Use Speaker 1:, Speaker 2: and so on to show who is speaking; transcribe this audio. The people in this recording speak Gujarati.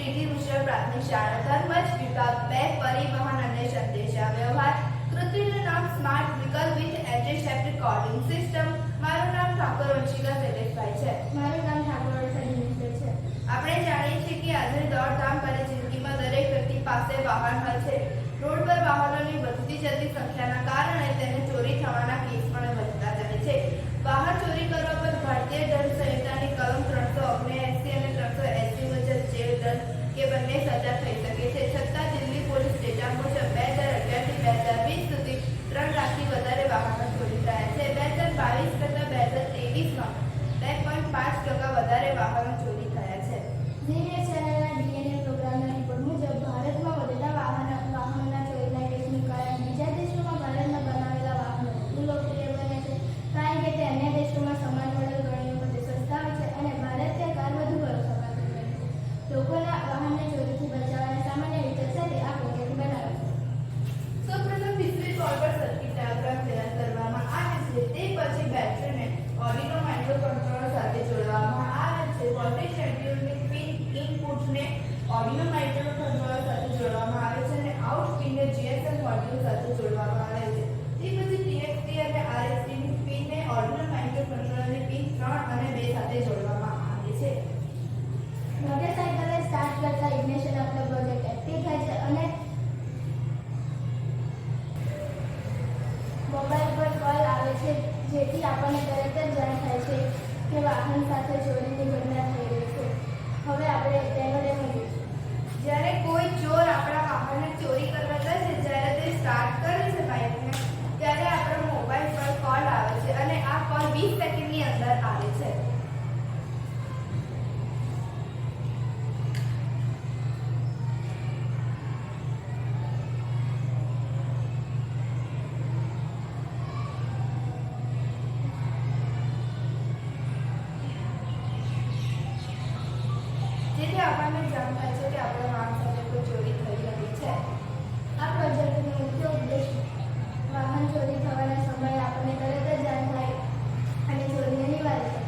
Speaker 1: ટીટી વિશ્વ પ્રાથમિક શાળા ધર્મજ વિભાગ 2 પરિવહન અને સંદેશા વ્યવહાર કૃતિનું નામ smart vehicle with antisept coding system. મારું નામ ઠાકોર વંશિકા શૈલેષભાઈ છે.
Speaker 2: મારું નામ ઠાકોર વંશિકા છે.
Speaker 1: આપણે જાણીએ છીએ કે આજે દોડધામ ભરી જિંદગીમાં દરેક વ્યક્તિ પાસે વાહન હોય છે. રોડ પર વાહનોની વધતી જતી સંખ્યાના કારણે તેને ચોરી થવાના કેસ પણ વધતા જાય છે. વાહન ચોરી કરવા પર ભારતીય દંડ સંહિતાની કલમ 379 અને 380 મુજબ જેલ દંડ કે બંને સજા થઈ શકે છે. છતાં દિલ્હી પોલીસ ડેટા મુજબ 2011 થી 2020 સુધી 3 લાખથી વધારે વાહનો ચોરી થયા છે. 2022 કરતાં 2023માં 2.5% વધારે વાહનો ચોરી થયા છે.
Speaker 2: ઝીનેટ ચેનલના ડીએનએ પ્રોગ્રામના રિપોર્ટ મુજબ ભારતમાં વધતા વાહનોના ચોરીના કેસનું કારણ બીજા દેશોમાં ભારતમાં બનાવેલા વાહનો વધુ લોકપ્રિય બને છે, કારણ કે તે અન્ય દેશોમાં સમાન મોડેલ ગણીને વધુ સસ્તા હોય છે અને ભારતીય કાર વધુ ભરોસાપાત્ર બને છે. લોકોના વાહનને ચોરીથી બચાવવાના સામાન્ય વિચાર સાથે આ પ્રોજેક્ટ બનાવે છે.
Speaker 1: સૌપ્રથમ પિછલી કોલ પર સર્કિટ ડાયાગ્રામ તૈયાર કરવામાં આવે છે. તે પછી બેટરીને ઓર્ડિનો માઇક્રોકન્ટ્રોલર સાથે જોડવામાં આવે છે. વોલ્ટેજ શેડ્યુલની પિન ઇનપુટને ઓર્ડિનો માઇક્રોકન્ટ્રોલર સાથે જોડવામાં આવે છે અને આઉટ પિનને જીએસએમ મોડ્યુલ સાથે જોડવામાં આવે છે. તે પછી ટીએક્સટી અને આરએક્સટી પિનને ઓર્ડિનો માઇક્રોકન્ટ્રોલરની પિન 3 અને 2 સાથે જોડવામાં આવે છે.
Speaker 2: મોટરસાઇકલને સ્ટાર્ટ કરતા ઇગ્નિશન આપતો પ્રોજેક્ટ એક્ટિવ થાય છે અને મોબાઈલ પર કોલ આવે છે, જેથી આપણને તરત જ જાણ થાય છે કે વાહન સાથે ચોરીની ઘટના થઈ રહી છે. હવે આપણે તેનો ડેમો જોઈશું.
Speaker 1: જ્યારે કોઈ ચોર આપણા વાહનને ચોરી કરવા જાય છે, જ્યારે તે સ્ટાર્ટ કરે છે બાઇકને, ત્યારે આપણા મોબાઈલ પર કોલ આવે છે અને આ કોલ 20 સેકન્ડની અંદર આવે છે. જેથી આપણને જાણ થાય છે કે આપણા વાહન સાથે કોઈ ચોરી થઈ રહી છે.
Speaker 2: આ પ્રોજેક્ટનો મુખ્ય ઉદ્દેશ વાહન ચોરી થવાના સમયે આપણને તરત જ જાણ થાય અને ચોરીને નિવારી